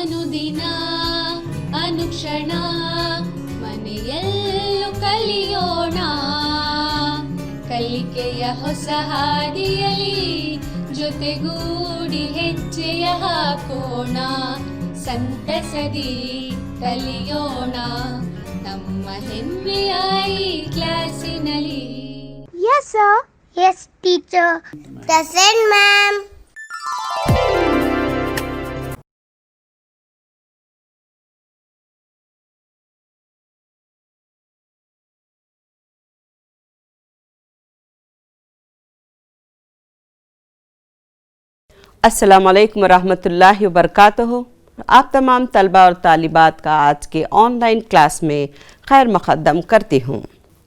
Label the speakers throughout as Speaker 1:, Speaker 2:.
Speaker 1: ಅನುದಿನ ಅನುಕ್ಷಣ ಮನೆಯಲ್ಲೂ ಕಲಿಯೋಣ, ಕಲಿಕೆಯ ಹೊಸ ಹಾದಿಯಲಿ ಜೊತೆಗೂಡಿ ಹೆಜ್ಜೆಯ ಹಾಕೋಣ, ಸಂತಸದಿ ಕಲಿಯೋಣ ನಮ್ಮ ಹೆಮ್ಮೆಯ ಈ ಕ್ಲಾಸಿನಲ್ಲಿ.
Speaker 2: Yes, sir. Yes, teacher. Present, ma'am.
Speaker 3: अस्सलाम वालेकुम रहमतुल्लाहि व बरकातुहू। आप तमाम तलबा और तालिबात का आज के ऑनलाइन क्लास में खैर मक़द्दम करती हूँ।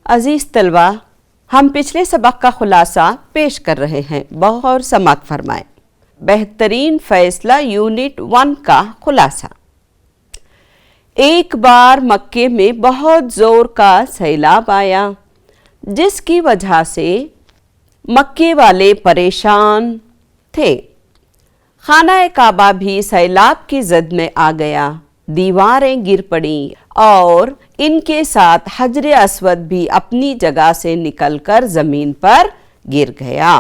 Speaker 3: अज़ीज़ तलबा, हम पिछले सबक का ख़ुलासा पेश कर रहे हैं, गौर समात फरमाएँ। बेहतरीन फ़ैसला यूनिट 1 का ख़ुलासा। एक बार मक्के में बहुत ज़ोर का सैलाब आया, जिसकी वजह से मक्के वाले परेशान थे। खाना काबा भी सैलाब की जद में आ गया, दीवारें गिर पड़ी और इनके साथ हजर अस्वद भी अपनी जगह से निकलकर ज़मीन पर गिर गया।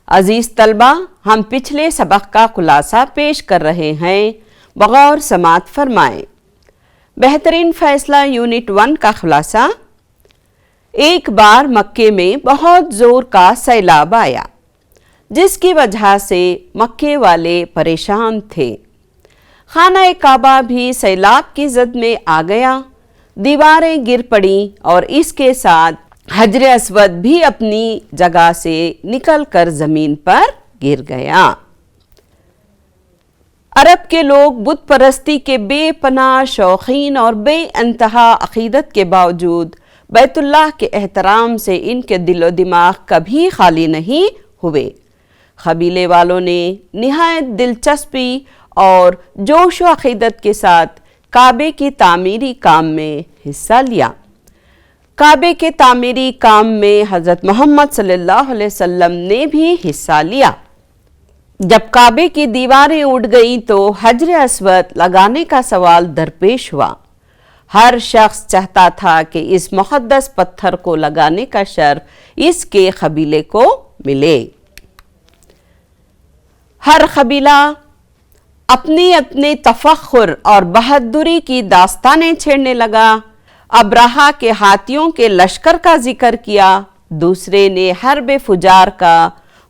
Speaker 3: अज़ीज़ तलबा, हम पिछले सबक का खुलासा पेश कर रहे हैं, बगौर समात फरमाएँ। बेहतरीन फ़ैसला यूनिट 1 का खुलासा। एक बार मक्के में बहुत ज़ोर का सैलाब आया, जिसकी वजह से मक्के वाले परेशान थे। खाना काबा भी सैलाब की जद में आ गया, दीवारें गिर पड़ी और इसके साथ हजर अस्वद भी अपनी जगह से निकलकर ज़मीन पर गिर गया। अरब के लोग बुत परस्ती के बेपनाह शौकीन और बेइंतहा अक़ीदत के बावजूद बैतुल्लाह के एहतराम से इनके दिलो दिमाग कभी खाली नहीं हुए। क़बीले वालों ने निहायत दिलचस्पी और जोश व अक़ीदत के साथ काबे की तामीरी काम में हिस्सा लिया। काबे के तामीरी काम में हज़रत मोहम्मद सल्लल्लाहु अलैहि वसल्लम ने भी हिस्सा लिया। जब काबे की दीवारें उड़ गईं तो हजर अस्वद लगाने का सवाल दरपेश हुआ। हर शख्स चाहता था कि इस मुक़द्दस पत्थर को लगाने का शर्फ इसके क़बीले को मिले। हर क़बीला अपने अपने तफ़ख्खुर और बहादुरी की दास्तानें छेड़ने लगा। अब्राहा के हाथियों के लश्कर का जिक्र किया, दूसरे ने हर्ब फुजार का,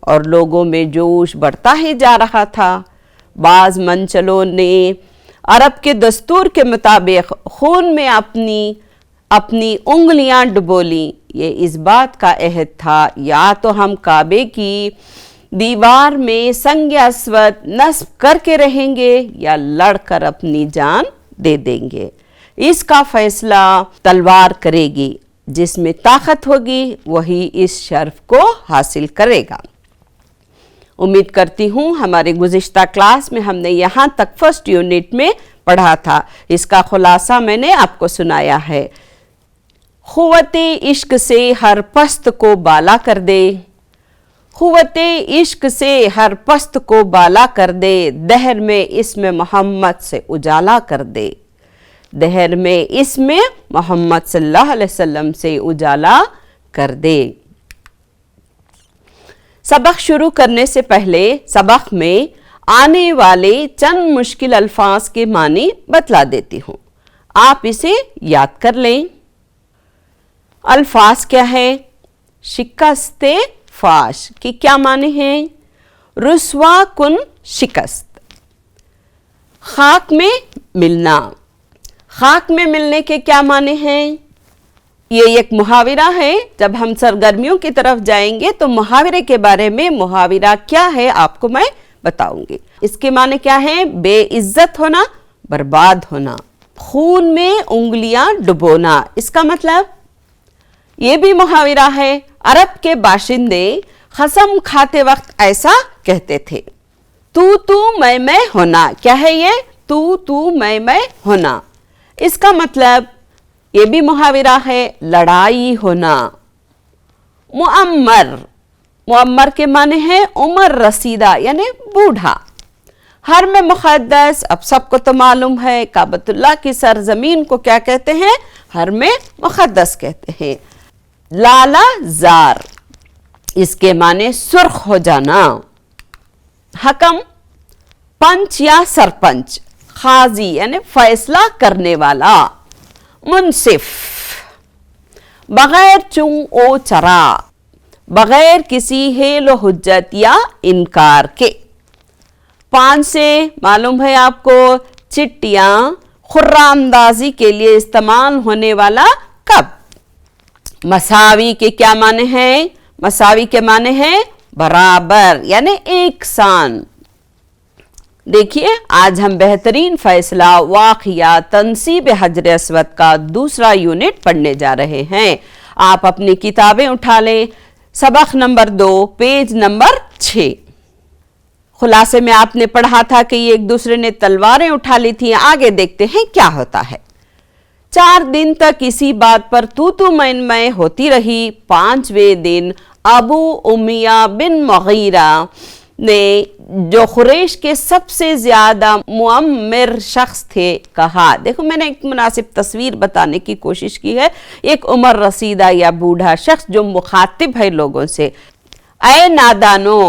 Speaker 3: और लोगों में जोश बढ़ता ही जा रहा था। बाज़ मंचलों ने अरब के दस्तूर के मुताबिक खून में अपनी उंगलियां डुबो लीं। ये इस बात का अहद था, या तो हम काबे की दीवार में संग अस्वद नस्ब करके रहेंगे या लड़कर अपनी जान दे देंगे। इसका फैसला तलवार करेगी, जिसमें ताकत होगी वही इस शर्फ को हासिल करेगा। उम्मीद करती हूँ हमारे गुज़िश्ता क्लास में हमने यहाँ तक फर्स्ट यूनिट में पढ़ा था, इसका खुलासा मैंने आपको सुनाया है। क़ुव्वते इश्क से हर पस्त को बाला कर दे, क़ुव्वते इश्क से हर पस्त को बाला कर दे, दहर में इसमें मोहम्मद से उजाला कर दे। दहर में इसमें मोहम्मद सल्लल्लाहु अलैहि वसल्लम से उजाला कर दे। सबक शुरू करने से पहले सबक में आने वाले चंद मुश्किल अल्फाज के मानी बतला देती हूँ, आप इसे याद कर लें। अल्फाज क्या है? शिकस्ते फाश की क्या माने हैं? रुस्वा कुन शिकस्त। खाक में मिलना, खाक में मिलने के क्या माने हैं? ये एक मुहावरा है। जब हम सरगर्मियों की तरफ जाएंगे तो मुहावरे के बारे में, मुहावरा क्या है आपको मैं बताऊंगी। इसके माने क्या है? बेइज्जत होना, बर्बाद होना। खून में उंगलियां डुबोना, इसका मतलब ये भी मुहावरा है। अरब के बाशिंदे कसम खाते वक्त ऐसा कहते थे, तू मैं होना। क्या है ये? तू मैं होना। इसका मतलब ये भी मुहावरा है, लड़ाई होना। मुअम्मर, मुअम्मर के माने हैं उम्र रसीदा यानी बूढ़ा। حرم مقدس اب سب کو تو معلوم ہے کعبۃ اللہ کی سرزمین کو کیا کہتے ہیں؟ حرم مقدس کہتے ہیں۔ لالا زار اس کے معنی سرخ ہو جانا۔ حکم پنچ یا سرپنچ، قاضی یعنی فیصلہ کرنے والا۔ منصف بغیر چون او چرا، بغیر کسی حیل و حجت یا انکار کے۔ 5 سے معلوم ہے آپ کو چٹیاں خرہ اندازی کے لیے استعمال ہونے والا کب۔ مساوی کے کیا معنی ہیں؟ مساوی کے معنی ہیں برابر یعنی ایک سان۔ دیکھیے آج ہم بہترین فیصلہ واقعہ تنصیب حجر اسود کا دوسرا یونٹ پڑھنے جا رہے ہیں۔ آپ اپنی کتابیں اٹھا لیں، سبق نمبر 2 پیج نمبر 6۔ خلاصے میں آپ نے پڑھا تھا کہ یہ ایک دوسرے نے تلواریں اٹھا لی تھیں۔ آگے دیکھتے ہیں کیا ہوتا ہے۔ 4 دن تک اسی بات پر تو میں ہوتی رہی۔ 5ویں دن ابو امیہ بن مغیرہ نے جو قریش کے سب سے زیادہ معمر شخص تھے کہا، دیکھو میں نے ایک مناسب تصویر بتانے کی کوشش کی ہے، ایک عمر رسیدہ یا بوڑھا شخص جو مخاطب ہے لوگوں سے۔ اے نادانو،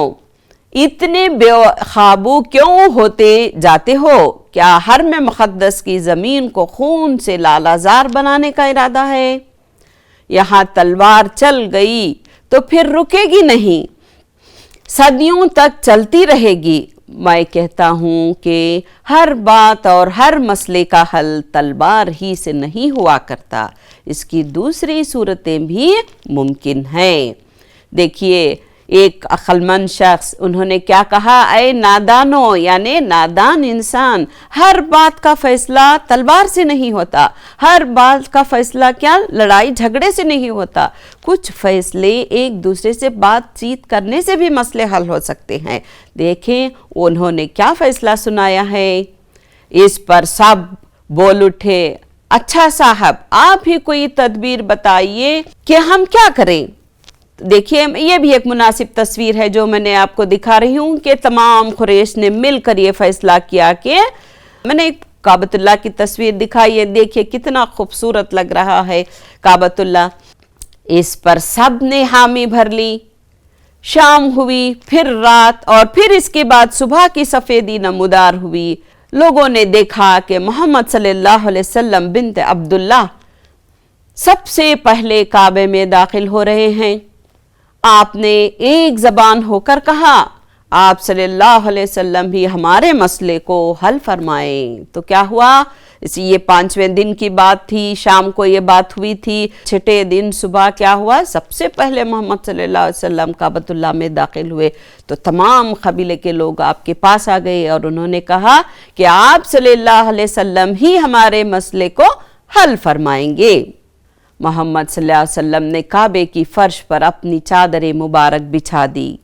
Speaker 3: اتنے بے قابو کیوں ہوتے جاتے ہو؟ کیا حرم مقدس کی زمین کو خون سے لالازار بنانے کا ارادہ ہے؟ یہاں تلوار چل گئی تو پھر رکے گی نہیں، صدیوں تک چلتی رہے گی۔ میں کہتا ہوں کہ ہر بات اور ہر مسئلے کا حل تلوار ہی سے نہیں ہوا کرتا، اس کی دوسری صورتیں بھی ممکن ہیں۔ دیکھیے ایک عقل مند شخص انہوں نے کیا کہا، اے نادانو یعنی نادان انسان، ہر بات کا فیصلہ تلوار سے نہیں ہوتا، ہر بات کا فیصلہ کیا لڑائی جھگڑے سے نہیں ہوتا، کچھ فیصلے ایک دوسرے سے بات چیت کرنے سے بھی مسئلے حل ہو سکتے ہیں۔ دیکھیں انہوں نے کیا فیصلہ سنایا ہے۔ اس پر سب بول اٹھے، اچھا صاحب آپ ہی کوئی تدبیر بتائیے کہ ہم کیا کریں۔ دیکھیے یہ بھی ایک مناسب تصویر ہے جو میں نے آپ کو دکھا رہی ہوں کہ تمام قریش نے مل کر یہ فیصلہ کیا کہ میں نے ایک کعبۃ اللہ کی تصویر دکھائی ہے، دیکھیے کتنا خوبصورت لگ رہا ہے کعبۃ اللہ۔ اس پر سب نے حامی بھر لی۔ شام ہوئی، پھر رات، اور پھر اس کے بعد صبح کی سفیدی نمودار ہوئی۔ لوگوں نے دیکھا کہ محمد صلی اللہ علیہ وسلم بنت عبداللہ سب سے پہلے کعبے میں داخل ہو رہے ہیں۔ آپ نے ایک زبان ہو کر کہا، آپ صلی اللہ علیہ وسلم ہی ہمارے مسئلے کو حل فرمائیں۔ تو کیا ہوا، یہ 5ویں دن کی بات تھی، شام کو یہ بات ہوئی تھی۔ 6 دن صبح کیا ہوا، سب سے پہلے محمد صلی اللہ علیہ وسلم کعبۃ اللہ میں داخل ہوئے تو تمام قبیلے کے لوگ آپ کے پاس آ گئے اور انہوں نے کہا کہ آپ صلی اللہ علیہ وسلم ہی ہمارے مسئلے کو حل فرمائیں گے۔ محمد صلی اللہ علیہ وسلم نے کعبے کی فرش پر اپنی چادر مبارک بچھا دی۔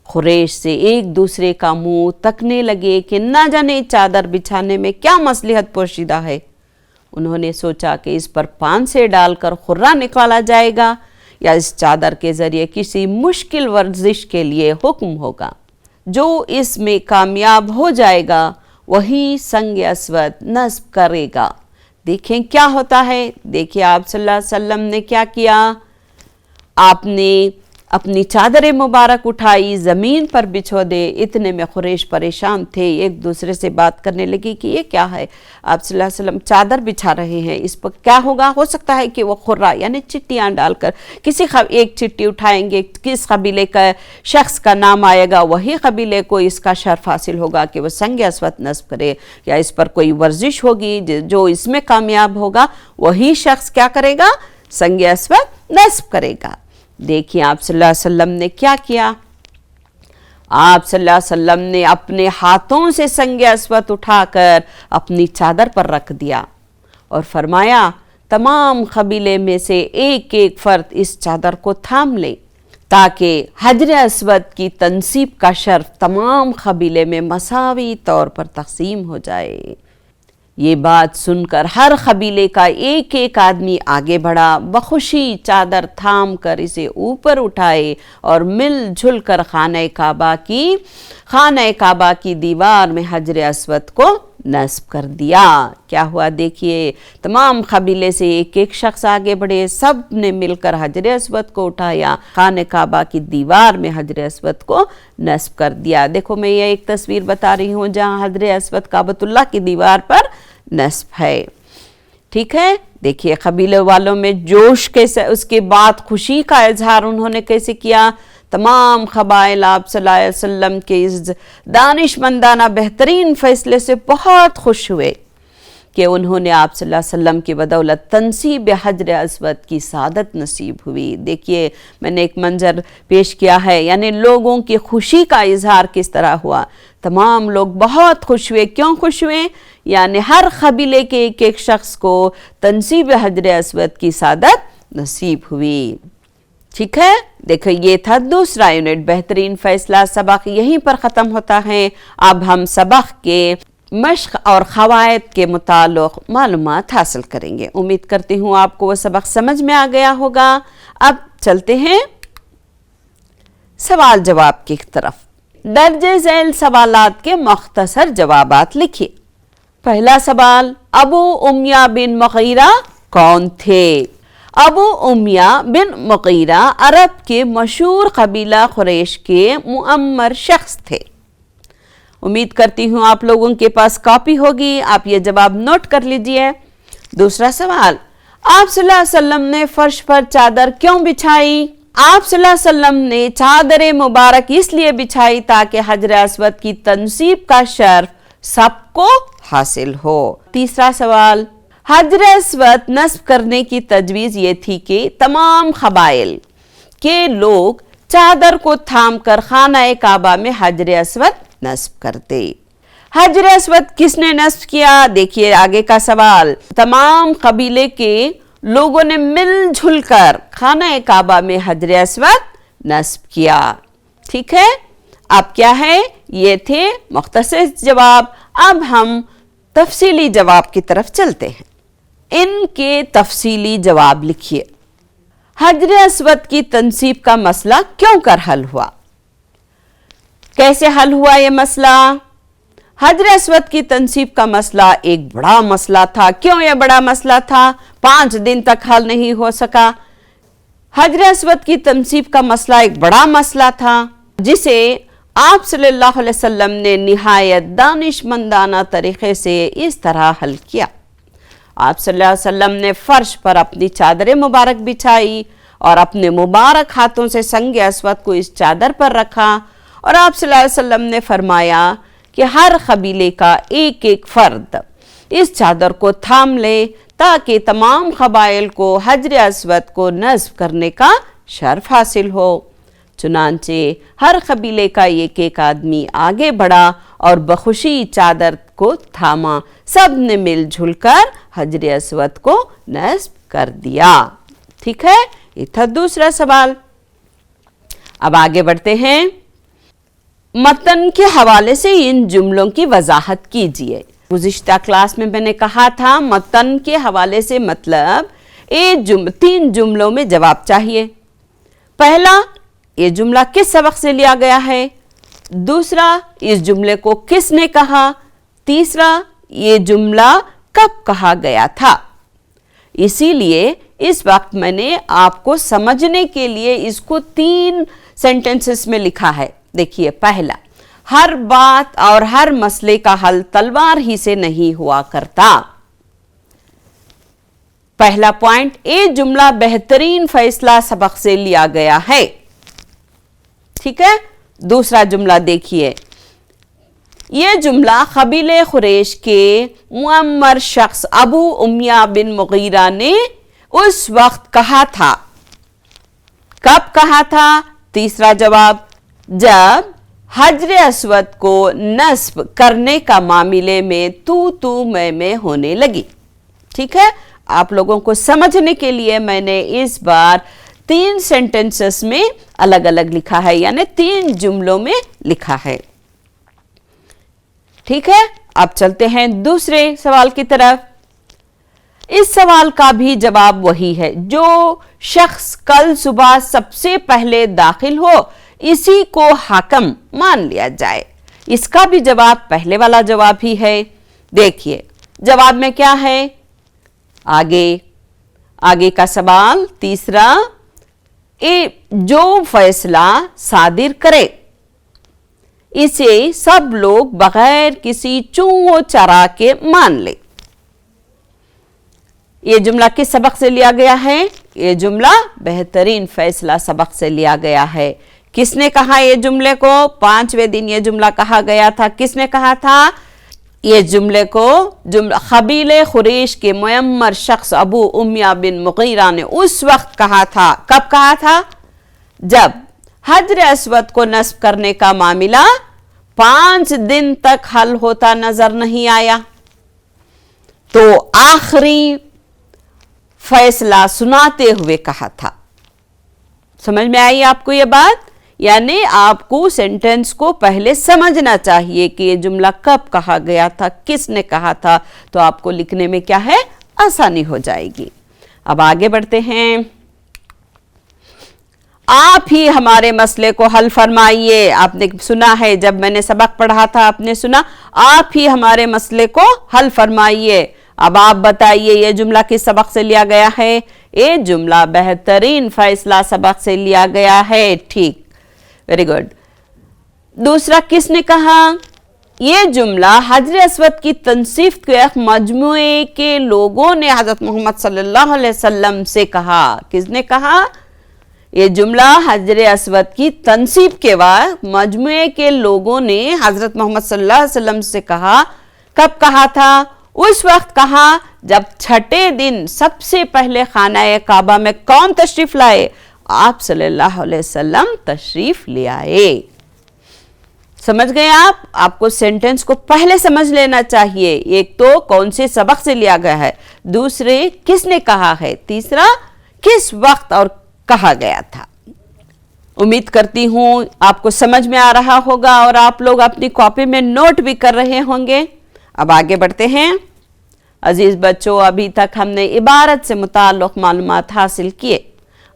Speaker 3: قریش سے ایک دوسرے کا منہ تکنے لگے کہ نہ جانے چادر بچھانے میں کیا مصلحت پوشیدہ ہے۔ انہوں نے سوچا کہ اس پر پان سے ڈال کر خرہ نکالا جائے گا یا اس چادر کے ذریعے کسی مشکل ورزش کے لیے حکم ہوگا۔ جو اس میں کامیاب ہو جائے گا وہی سنگ اسود نصب کرے گا۔ دیکھیں کیا ہوتا ہے، دیکھیں آپ صلی اللہ علیہ وسلم نے کیا کیا۔ آپ نے اپنی چادر مبارک اٹھائی، زمین پر بچھو دے۔ اتنے میں قریش پریشان تھے، ایک دوسرے سے بات کرنے لگی کہ یہ کیا ہے، آپ صلی اللہ علیہ وسلم چادر بچھا رہے ہیں، اس پر کیا ہوگا۔ ہو سکتا ہے کہ وہ خرہ یعنی چٹیاں ڈال کر کسی ایک چٹی اٹھائیں گے، کس قبیلے کا شخص کا نام آئے گا وہی قبیلے کو اس کا شرف حاصل ہوگا کہ وہ سنگ اسود نصب کرے، یا اس پر کوئی ورزش ہوگی جو اس میں کامیاب ہوگا وہی شخص کیا کرے گا، سنگ اسود نصب کرے گا۔ دیکھیں آپ صلی اللہ علیہ وسلم نے کیا کیا۔ آپ صلی اللہ علیہ وسلم نے اپنے ہاتھوں سے سنگ اسود اٹھا کر اپنی چادر پر رکھ دیا اور فرمایا تمام قبیلے میں سے ایک ایک فرد اس چادر کو تھام لے تاکہ حجر اسود کی تنصیب کا شرف تمام قبیلے میں مساوی طور پر تقسیم ہو جائے۔ یہ بات سن کر ہر قبیلے کا ایک ایک آدمی آگے بڑھا، بخوشی چادر تھام کر اسے اوپر اٹھائے اور مل جل کر خانہ کعبہ کی دیوار میں حجر اسود کو نصب کر دیا۔ کیا ہوا دیکھیے، تمام قبیلے سے ایک ایک شخص آگے بڑھے، سب نے مل کر حجر اسود کو اٹھایا، خانہ کعبہ کی دیوار میں حجر اسود کو نصب کر دیا۔ دیکھو میں یہ ایک تصویر بتا رہی ہوں جہاں حجر اسود کعبۃ اللہ کی دیوار پر نصب ہے، ٹھیک ہے۔ دیکھیے قبیلے والوں میں جوش کیسے، اس کے بعد خوشی کا اظہار انہوں نے کیسے کیا۔ تمام قبائل آپ صلی اللہ علیہ وسلم کے اس دانش مندانہ بہترین فیصلے سے بہت خوش ہوئے کہ انہوں نے آپ صلی اللہ علیہ وسلم کی بدولت تنصیب حجر اسود کی سعادت نصیب ہوئی۔ دیکھیے میں نے ایک منظر پیش کیا ہے، یعنی لوگوں کی خوشی کا اظہار کس طرح ہوا۔ تمام لوگ بہت خوش ہوئے۔ کیوں خوش ہوئے؟ یعنی ہر قبیلے کے ایک ایک شخص کو تنصیب حجر اسود کی سعادت نصیب ہوئی، ٹھیک ہے۔ دیکھو یہ تھا دوسرا یونٹ، بہترین فیصلہ۔ سبق یہیں پر ختم ہوتا ہے۔ اب ہم سبق کے مشق اور قواعد کے متعلق معلومات حاصل کریں گے۔ امید کرتی ہوں آپ کو وہ سبق سمجھ میں آ گیا ہوگا۔ اب چلتے ہیں سوال جواب کی طرف۔ درج ذیل سوالات کے مختصر جوابات لکھیے۔ پہلا سوال، ابو امیہ بن مغیرہ کون تھے؟ ابو امیہ بن مغیرہ عرب کے مشہور قبیلہ قریش کے معمر شخص تھے۔ امید کرتی ہوں آپ لوگوں کے پاس کاپی ہوگی، آپ یہ جواب نوٹ کر لیجئے۔ دوسرا سوال، آپ صلی اللہ علیہ وسلم نے فرش پر چادر کیوں بچھائی؟ آپ صلی اللہ علیہ وسلم نے چادر مبارک اس لیے بچھائی تاکہ حجر اسود کی تنصیب کا شرف سب کو حاصل ہو۔ تیسرا سوال، حجر اسود نصب کرنے کی تجویز یہ تھی کہ تمام قبائل کے لوگ چادر کو تھام کر خانہ کعبہ میں حجر اسود نصب کرتے۔ حجر اسود کس نے نصب کیا؟ دیکھیے آگے کا سوال، تمام قبیلے کے لوگوں نے مل جھل کر خانہ کعبہ میں حجر اسود نصب کیا، ٹھیک ہے۔ اب کیا ہے؟ یہ تھے مختصر جواب۔ اب ہم تفصیلی جواب کی طرف چلتے ہیں۔ ان کے تفصیلی جواب لکھیے۔ حجر اسود کی تنصیب کا مسئلہ کیوں کر حل ہوا؟ کیسے حل ہوا یہ مسئلہ؟ حجر اسود کی تنصیب کا مسئلہ ایک بڑا مسئلہ تھا۔ کیوں یہ بڑا مسئلہ تھا؟ 5 دن تک حل نہیں ہو سکا۔ حجر اسود کی تنصیب کا مسئلہ ایک بڑا مسئلہ تھا جسے آپ صلی اللہ علیہ وسلم نے نہایت دانش مندانہ طریقے سے اس طرح حل کیا۔ آپ صلی اللہ علیہ وسلم نے فرش پر اپنی چادر مبارک بچھائی اور اپنے مبارک ہاتھوں سے سنگ اسود کو اس چادر پر رکھا، اور آپ صلی اللہ علیہ وسلم نے فرمایا کہ ہر قبیلے کا ایک ایک فرد اس چادر کو تھام لے تاکہ تمام قبائل کو حجر اسود کو نصب کرنے کا شرف حاصل ہو۔ چنانچہ ہر قبیلے کا ایک ایک آدمی آگے بڑھا اور بخوشی چادر کو تھاما، سب نے مل جھل کر حجر اسود کو نصب کر دیا، ٹھیک ہے۔ یہ تھا دوسرا سوال۔ اب آگے بڑھتے ہیں۔ متن کے حوالے سے ان جملوں کی وضاحت کیجیے۔ گزشتہ کلاس میں نے کہا تھا متن کے حوالے سے مطلب 3 جملوں میں جواب چاہیے۔ پہلا، یہ جملہ کس سبق سے لیا گیا ہے؟ دوسرا، اس جملے کو کس نے کہا؟ تیسرا، یہ جملہ کب کہا گیا تھا؟ اسی لیے اس وقت میں نے آپ کو سمجھنے کے لیے اس کو 3 سینٹنسز میں لکھا ہے۔ دیکھیے، پہلا، ہر بات اور ہر مسئلے کا حل تلوار ہی سے نہیں ہوا کرتا۔ پہلا پوائنٹ، یہ جملہ بہترین فیصلہ سبق سے لیا گیا ہے، ٹھیک ہے۔ دوسرا جملہ دیکھیے، یہ جملہ قبیلہ قریش کے معمر شخص ابو امیہ بن مغیرہ نے اس وقت کہا تھا۔ کب کہا تھا؟ تیسرا جواب، جب حجر اسود کو نصب کرنے کا معاملے میں تو میں ہونے لگی، ٹھیک ہے۔ آپ لوگوں کو سمجھنے کے لیے میں نے اس بار 3 سینٹنسز میں الگ الگ لکھا ہے، یعنی 3 جملوں میں لکھا ہے، ٹھیک ہے۔ अब चलते हैं दूसरे सवाल की तरफ। इस सवाल का भी जवाब वही है, जो शख्स कल सुबह सबसे पहले दाखिल हो इसी को हाकम मान लिया जाए। इसका भी जवाब पहले वाला जवाब ही है। देखिए जवाब में क्या है, आगे का सवाल तीसरा, जो फैसला सादिर करे इसे सब लोग बगैर किसी चूं चरा के मान ले। ये जुमला किस सबक से लिया गया है? ये जुमला बेहतरीन फैसला सबक से लिया गया है। किसने कहा ये जुमले को? 5वें दिन ये जुमला कहा गया था। किसने कहा था ये जुमले को? कबीले खुरैश के मुयम्मर शख्स अबू उम्या बिन मुगीरा ने उस वक्त कहा था। कब कहा था? जब हजर अस्वद को नस्ब करने का मामला 5 दिन तक हल होता नजर नहीं आया, तो आखिरी फैसला सुनाते हुए कहा था। समझ में आई आपको ये बात? यानी आपको सेंटेंस को पहले समझना चाहिए कि ये जुमला कब कहा गया था, किसने कहा था, तो आपको लिखने में क्या है, आसानी हो जाएगी। अब आगे बढ़ते हैं। आप ही हमारे मसले को हल फरमाइए। आपने सुना है, जब मैंने सबक पढ़ा था आपने सुना, आप ही हमारे मसले को हल फरमाइए। अब आप बताइए ये जुमला किस सबक से लिया गया है? ये जुमला बेहतरीन फैसला सबक से लिया गया है। ठीक, वेरी गुड। दूसरा किसने कहा? ये जुमला हजरत अस्वद की तनसीफ के एक मजमुए के लोगों ने हजरत मोहम्मद सल्लल्लाहु अलैहि वसल्लम से कहा। किसने कहा? ये जुमला हजरत अस्वद की तनसीब के बाद मजमुए के लोगों ने हजरत मोहम्मद सल्लल्लाहु अलैहि वसल्लम से कहा। कब कहा था? उस वक्त कहा जब छठे दिन सबसे पहले खाना काबा में कौन तशरीफ लाए? आप सल्लल्लाहु अलैहि वसल्लम तशरीफ ले आए। समझ गए आप? आपको सेंटेंस को पहले समझ लेना चाहिए। एक तो कौन से सबक से लिया गया है, दूसरे किसने कहा है, तीसरा किस वक्त और कहा गया था। उम्मीद करती हूं आपको समझ में आ रहा होगा और आप लोग अपनी कॉपी में नोट भी कर रहे होंगे। अब आगे बढ़ते हैं। अजीज बच्चों, अभी तक हमने इबारत से मुताल्लिक़ मालूमात हासिल किए।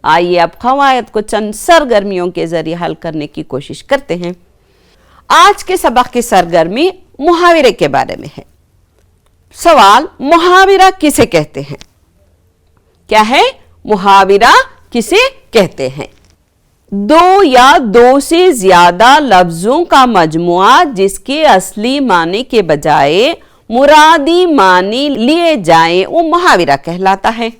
Speaker 3: आइए अब क़वायद को चंद सरगर्मियों के जरिए हल करने की कोशिश करते हैं। आज के सबक की सरगर्मी मुहावरे के बारे में है। सवाल, मुहावरा किसे कहते हैं? क्या है? मुहावरा किसे कहते हैं? दो या दो से ज्यादा लफ्जों का मजमुआ जिसके असली माने के बजाय मुरादी मानी लिए जाएं, वो मुहावरा कहलाता है।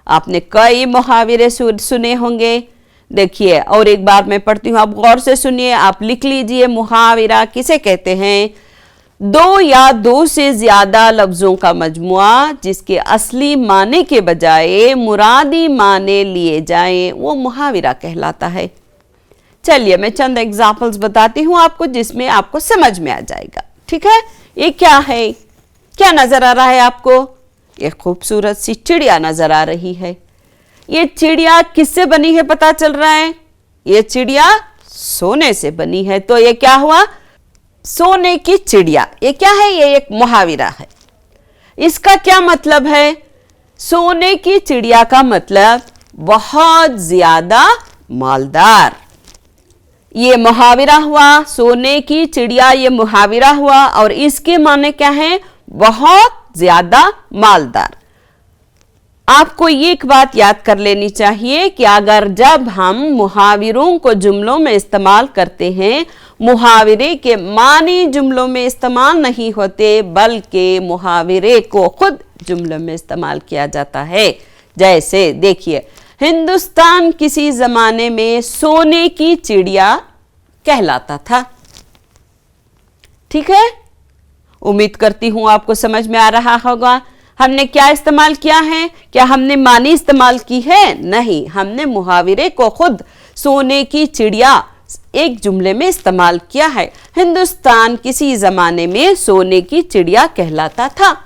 Speaker 3: आपने कई मुहावरे सुने होंगे। देखिए और एक बार मैं पढ़ती हूँ, आप गौर से सुनिए, आप लिख लीजिए। मुहावरा किसे कहते हैं? दो या दो से ज्यादा लफ्जों का मजमुआ जिसके असली माने के बजाय मुरादी माने लिए जाएं, वो मुहावरा कहलाता है। चलिए मैं चंद एग्जाम्पल्स बताती हूँ आपको, जिसमें आपको समझ में आ जाएगा। ठीक है? ये क्या है? क्या नजर आ रहा है आपको? ये खूबसूरत सी चिड़िया नजर आ रही है। ये चिड़िया किससे बनी है पता चल रहा है? ये चिड़िया सोने से बनी है। तो ये क्या हुआ? सोने की चिड़िया। ये क्या है? ये एक मुहावरा है। इसका क्या मतलब है? सोने की चिड़िया का मतलब बहुत ज्यादा मालदार। ये मुहावरा हुआ। सोने की चिड़िया ये मुहावरा हुआ और इसके माने क्या है? बहुत ज्यादा मालदार। आपको ये एक बात याद कर लेनी चाहिए कि अगर जब हम मुहावरों को जुमलों में इस्तेमाल करते हैं, मुहावरे के मानी जुमलों में इस्तेमाल नहीं होते, बल्कि मुहावरे को खुद जुमलों में इस्तेमाल किया जाता है। जैसे देखिए, हिंदुस्तान किसी जमाने में सोने की चिड़िया कहलाता था। ठीक है? उम्मीद करती हूं आपको समझ में आ रहा होगा। हमने क्या इस्तेमाल किया है? क्या हमने मानी इस्तेमाल की है? नहीं, हमने मुहावरे को खुद सोने की चिड़िया एक जुमले में इस्तेमाल किया है। हिंदुस्तान किसी जमाने में सोने की चिड़िया कहलाता था।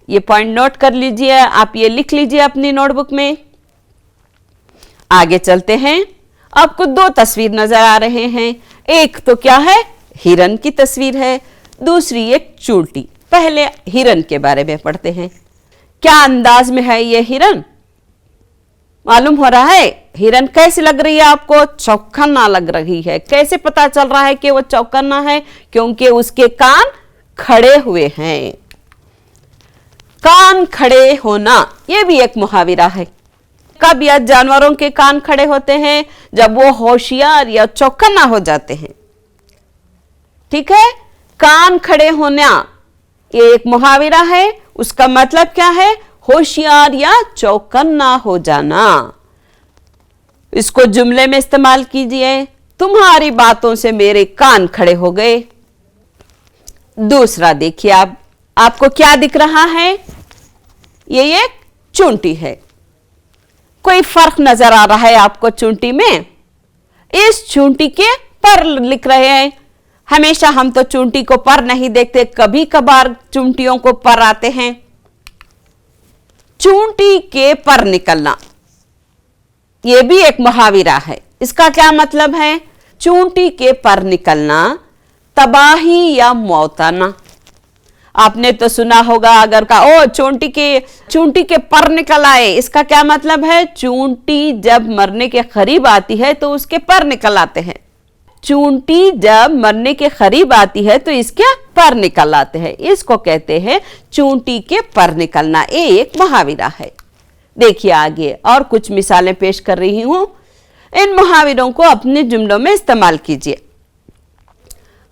Speaker 3: ये पॉइंट नोट कर लीजिए, आप ये लिख लीजिए अपनी नोटबुक में। आगे चलते हैं। आपको दो तस्वीर नजर आ रहे हैं। एक तो क्या है? हिरन की तस्वीर है। दूसरी एक चूंटी। पहले हिरन के बारे में पढ़ते हैं। क्या अंदाज में है ये हिरन? मालूम हो रहा है? हिरन कैसी लग रही है आपको? चौकन्ना लग रही है। कैसे पता चल रहा है कि वो चौकन्ना है? क्योंकि उसके कान खड़े हुए हैं। कान खड़े होना ये भी एक मुहावरा है। कब या जानवरों के कान खड़े होते हैं? जब वो होशियार या चौकन्ना हो जाते हैं। ठीक है, कान खड़े होना ये एक मुहावरा है। उसका मतलब क्या है? होशियार या चौकन्ना हो जाना। इसको जुमले में इस्तेमाल कीजिए। तुम्हारी बातों से मेरे कान खड़े हो गए। दूसरा देखिए, आपको क्या दिख रहा है? ये एक चूंटी है। कोई फर्क नजर आ रहा है आपको चूंटी में? इस चूंटी के पर लिख रहे हैं। हमेशा हम तो चूंटी को पर नहीं देखते, कभी कभार चूंटियों को पर आते हैं। चूंटी के पर निकलना यह भी एक मुहावरा है। इसका क्या मतलब है? चूंटी के पर निकलना तबाही या मौत आना। आपने तो सुना होगा अगर का ओ चूंटी के पर निकल आए, इसका क्या मतलब है? चूंटी जब मरने के करीब आती है तो उसके पर निकल आते हैं। चूंटी जब मरने के करीब आती है तो इसके पर निकल आते हैं। इसको कहते हैं चूंटी के पर निकलना। ये एक मुहावरा है। देखिए आगे और कुछ मिसालें पेश कर रही हूं। इन मुहावरों को अपने जुमलों में इस्तेमाल कीजिए।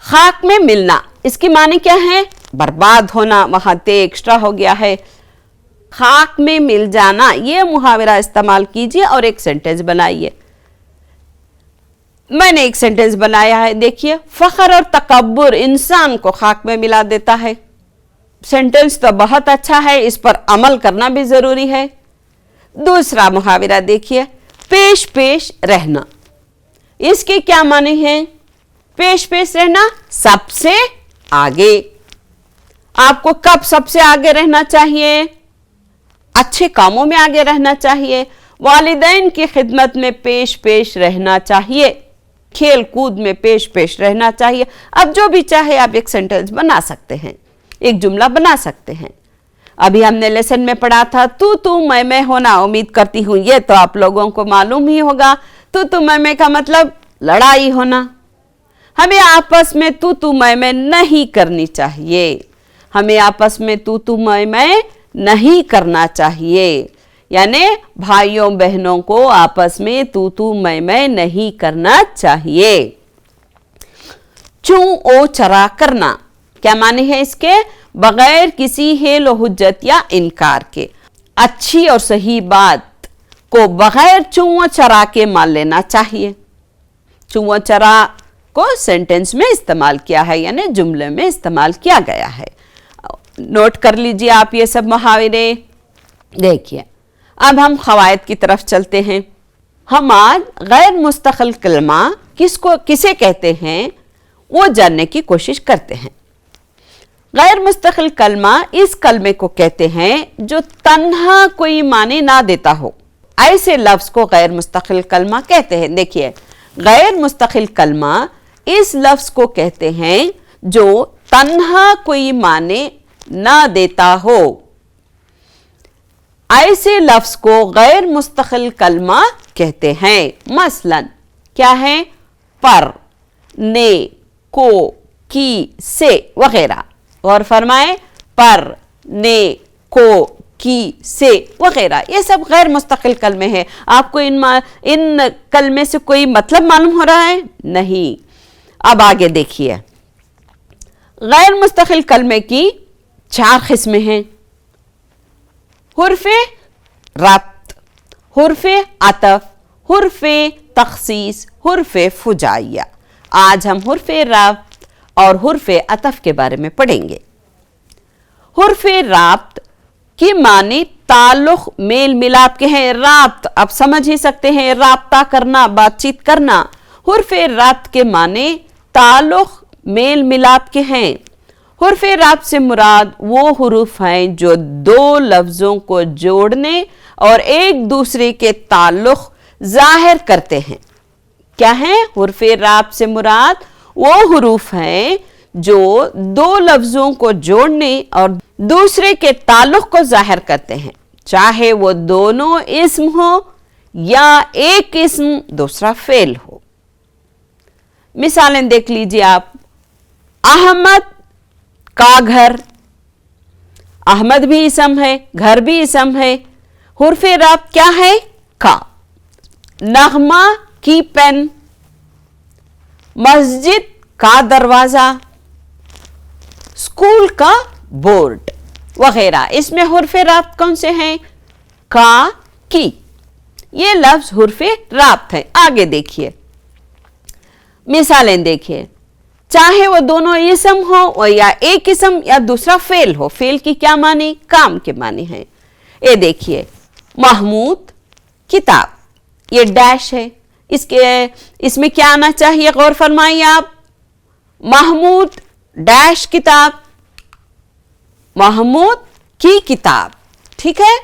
Speaker 3: खाक में मिलना, इसकी माने क्या है? बर्बाद होना। वहां ते एक्स्ट्रा हो गया है। खाक में मिल जाना, यह मुहावरा इस्तेमाल कीजिए और एक सेंटेंस बनाइए। मैंने एक सेंटेंस बनाया है, देखिए। फख्र और तकब्बुर इंसान को खाक में मिला देता है। सेंटेंस तो बहुत अच्छा है, इस पर अमल करना भी जरूरी है। दूसरा मुहावरा देखिए, पेश पेश रहना। इसके क्या माने हैं? पेश पेश रहना, सबसे आगे। आपको कब सबसे आगे रहना चाहिए? अच्छे कामों में आगे रहना चाहिए। वालिदैन की खिदमत में पेश पेश रहना चाहिए। खेल कूद में पेश पेश रहना चाहिए। अब जो भी चाहे आप एक सेंटेंस बना सकते हैं, एक जुमला बना सकते हैं। अभी हमने लेसन में पढ़ा था तू मैं होना। उम्मीद करती हूं ये तो आप लोगों को मालूम ही होगा। तू मैं का मतलब लड़ाई होना। हमें आपस में तू मैं नहीं करनी चाहिए। हमें आपस में तू मैं नहीं करना चाहिए। यानी भाइयों बहनों को आपस में तू मैं नहीं करना चाहिए। चू ओ चरा करना, क्या माने है इसके? बगैर किसी हेल व हुज्जत या इनकार के अच्छी और सही बात को बगैर चू चरा के मान लेना चाहिए। चू चरा को सेंटेंस में इस्तेमाल किया है, यानी जुमले में इस्तेमाल किया गया है। नोट कर लीजिए आप ये सब मुहावरे। देखिए अब हम क़वायद की तरफ चलते हैं। हम आज गैर मुस्तक़िल कलमा किसे कहते हैं वो जानने की कोशिश करते हैं। गैर मुस्तक़िल कलमा इस कलमे को कहते हैं जो तन्हा कोई माने ना देता हो। ऐसे लफ्ज को गैर मुस्तक़िल कलमा कहते हैं। देखिए गैर मुस्तक़िल कलमा इस लफ्ज को कहते हैं जो तन्हा कोई माने ना देता हो। ऐसे लफ्ज को गैर मुस्तक़िल कलमा कहते हैं। मसलन क्या है? पर, ने, को, की, से वगैरह। और फरमाए पर, ने, को, की, से वगैरह, ये सब गैर मुस्तक़िल कलमे हैं। आपको इन कलमे से कोई मतलब मालूम हो रहा है? नहीं। अब आगे देखिए, गैर मुस्तक़िल कलमे की 4 किस्में हैं। हुर्फ़े रब्त, हुर्फ़े अतफ, हुर्फ़े तख़सीस, हुर्फ़े फुजाइया। आज हम हुर्फ़े रब्त और हुर्फ़े अतफ के बारे में पढ़ेंगे। हुर्फ़े रब्त की माने ताल्लुक़ मेल मिलाप के हैं। राब्त आप समझ ही सकते हैं, राब्ता करना, बातचीत करना। हुर्फ़े रब्त के माने ताल्लुक़ मेल मिलाप के हैं। हुर्फ़े रब्त से मुराद वो हुरूफ हैं जो 2 लफ्ज़ों को जोड़ने और एक दूसरे के ताल्लुक़ ज़ाहिर करते हैं। क्या है? हुर्फ़े रब्त से मुराद वो हुरूफ हैं जो दो लफ्जों को जोड़ने और दूसरे के ताल्लुक को जाहिर करते हैं, चाहे वो दोनों इस्म हो या एक इस्म दूसरा फेल हो। मिसालें देख लीजिए आप। अहमद का घर, अहमद भी इसम है, घर भी इसम है, हुर्फ़े राब्त क्या है? का। नगमा की पेन, मस्जिद का दरवाजा, स्कूल का बोर्ड वगैरह, इसमें हुर्फ़े राब्त कौन से हैं? का, की। ये लफ्ज हुर्फ़े राब्त है। आगे देखिए, मिसालें देखिए। चाहे वो दोनों इसम हो या एक इसम या दूसरा फेल हो। फेल की क्या मानी? काम के मानी है। ये देखिए, महमूद किताब, ये डैश है, इसमें क्या आना चाहिए? गौर फरमाइए आप। महमूद डैश किताब, महमूद की किताब, ठीक है।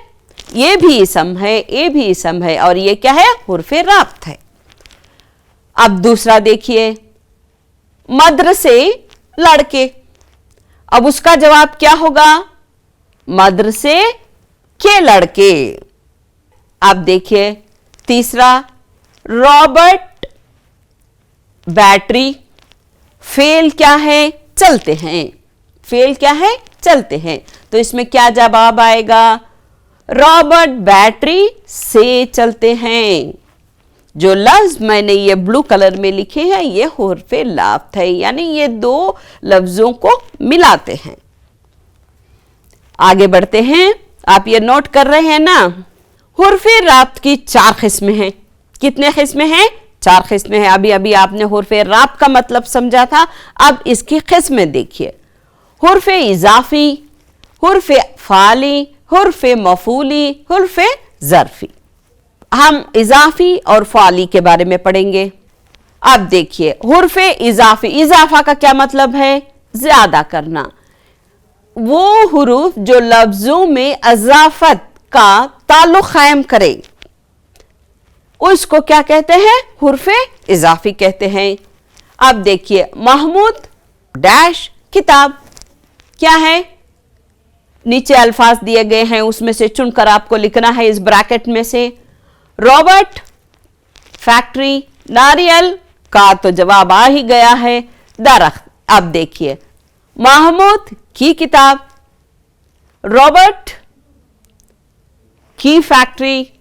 Speaker 3: ये भी इसम है, ये भी इसम है, और ये क्या है? हुर्फ़े राब्त है। अब दूसरा देखिए, मदरसे लड़के, अब उसका जवाब क्या होगा? मदरसे के लड़के। अब देखिए तीसरा, रॉबर्ट बैटरी, फेल क्या है? चलते हैं, फेल क्या है? चलते हैं। तो इसमें क्या जवाब आएगा? रॉबर्ट बैटरी से चलते हैं। जो लफ्ज मैंने ये ब्लू कलर में लिखे हैं ये हुर्फ़े राब्त है, यानी ये दो लफ्जों को मिलाते हैं। आगे बढ़ते हैं। आप ये नोट कर रहे हैं ना? हुर्फ़े राब्त की 4 किस्में हैं। कितने किस्में हैं? 4 किस्में हैं। अभी अभी आपने हुर्फ़े राब्त का मतलब समझा था, अब इसकी किस्में देखिए। हुर्फ़े इज़ाफ़ी, हुर्फ़े फ़ाली, हुर्फ़े मफ़ूली, हुर्फ़े ज़र्फ़ी। हम इज़ाफ़ी और फ़ाली के बारे में पढ़ेंगे। अब देखिए, हुर्फ़े इज़ाफ़ी, इज़ाफ़ा का क्या मतलब है? ज्यादा करना। वो हुरूफ जो लफ्जों में अज़ाफ़त का ताल्लुक कायम करे उसको क्या कहते हैं? हुर्फ़े इज़ाफ़ी कहते हैं। अब देखिए, महमूद डैश किताब, क्या है? नीचे अल्फाज दिए गए हैं, उसमें से चुनकर आपको लिखना है इस ब्रैकेट में से। रॉबर्ट फैक्ट्री, नारियल का तो जवाब आ ही गया है, दरख्त। अब देखिए, महमूद की किताब, रॉबर्ट की फैक्ट्री,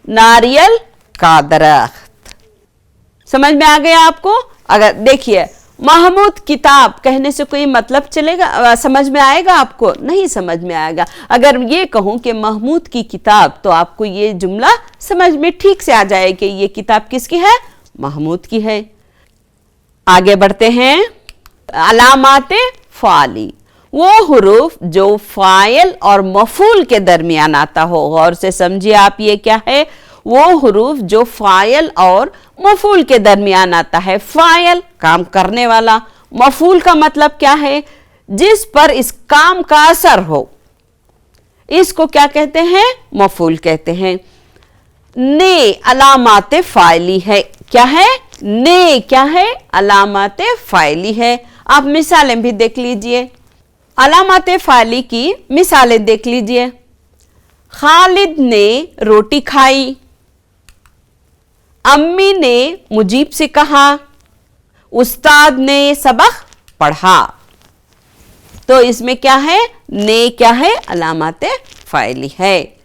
Speaker 3: नारियल का दरख्त। समझ में आ गया आपको? अगर देखिए, महमूद किताब कहने से कोई मतलब चलेगा, समझ में आएगा आपको? नहीं समझ में आएगा। अगर ये कहूं कि महमूद की किताब, तो आपको ये जुमला समझ में ठीक से आ जाए कि ये किताब किसकी है? महमूद की है। आगे बढ़ते हैं। अलामाते फ़ाली, वो हुरूफ जो फ़ाइल और मफ़ूल के दरमियान आता हो। गौर से समझिए आप, ये क्या है? वो हुरूफ जो फ़ाइल और मफ़ूल के दरमियान आता है। फ़ाइल काम करने वाला, मफ़ूल का मतलब क्या है? जिस पर इस काम का असर हो, इसको क्या कहते हैं? मफ़ूल कहते हैं। ने अलामाते फ़ाइली है, क्या है? ने क्या है? अलामाते फ़ाइली है। आप मिसालें भी देख लीजिए। अलामाते फ़ाइली की मिसालें देख लीजिए। खालिद ने रोटी खाई, अम्मी ने मुजीब से कहा, उस्ताद ने सबक पढ़ा। तो इसमें क्या है? ने क्या है? अलामाते फ़ाइली है।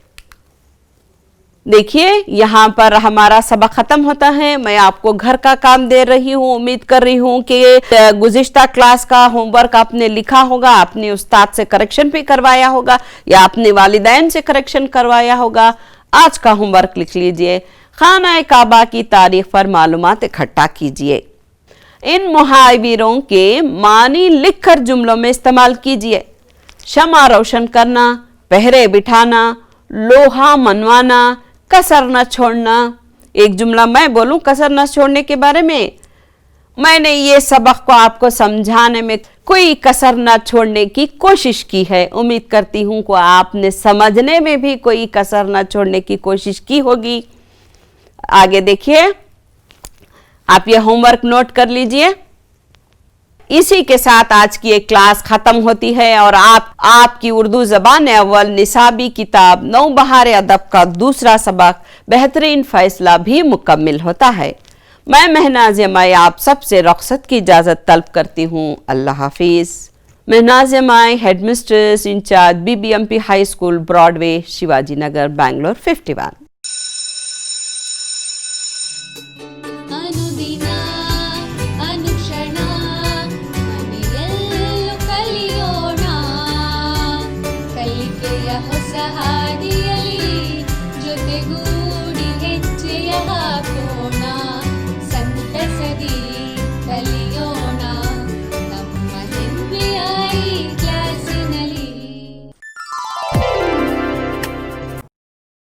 Speaker 3: देखिए, यहां पर हमारा सबक खत्म होता है। मैं आपको घर का काम दे रही हूं। उम्मीद कर रही हूं कि गुज़िश्ता क्लास का होमवर्क आपने लिखा होगा, अपने उस्ताद से करेक्शन भी करवाया होगा या अपने वालिदैन से करेक्शन करवाया होगा। आज का होमवर्क लिख लीजिए। खाना काबा की तारीख पर मालूमात इकट्ठा कीजिए। इन मुहावरों के मानी लिखकर जुमलों में इस्तेमाल कीजिए। शमा रोशन करना, पहरे बिठाना, लोहा मनवाना, कसर न छोड़ना। एक जुमला मैं बोलूं कसर न छोड़ने के बारे में। मैंने ये सबक को आपको समझाने में कोई कसर न छोड़ने की कोशिश की है। उम्मीद करती हूं कि आपने समझने में भी कोई कसर न छोड़ने की कोशिश की होगी। आगे देखिए, आप ये होमवर्क नोट कर लीजिए। اسی کے ساتھ آج کی ایک کلاس ختم ہوتی ہے اور آپ کی اردو زبان اول نصابی کتاب نوبہار ادب کا دوسرا سبق بہترین فیصلہ بھی مکمل ہوتا ہے. میں مہناز مائی آپ سب سے رخصت کی اجازت طلب کرتی ہوں. اللہ حافظ. Mehnaz my head mistress incharge BBMP high school broad way Shivaji Nagar Bangalore 51.
Speaker 1: ಅನುದಿನ ಅನುಕ್ಷಣ ಮನೆಯಲ್ಲೂ ಕಲಿಯೋಣ ಕಲಿಕೆಯ ಹೊಸ ಹಾದಿಯಲ್ಲಿ ಜೊತೆಗೂ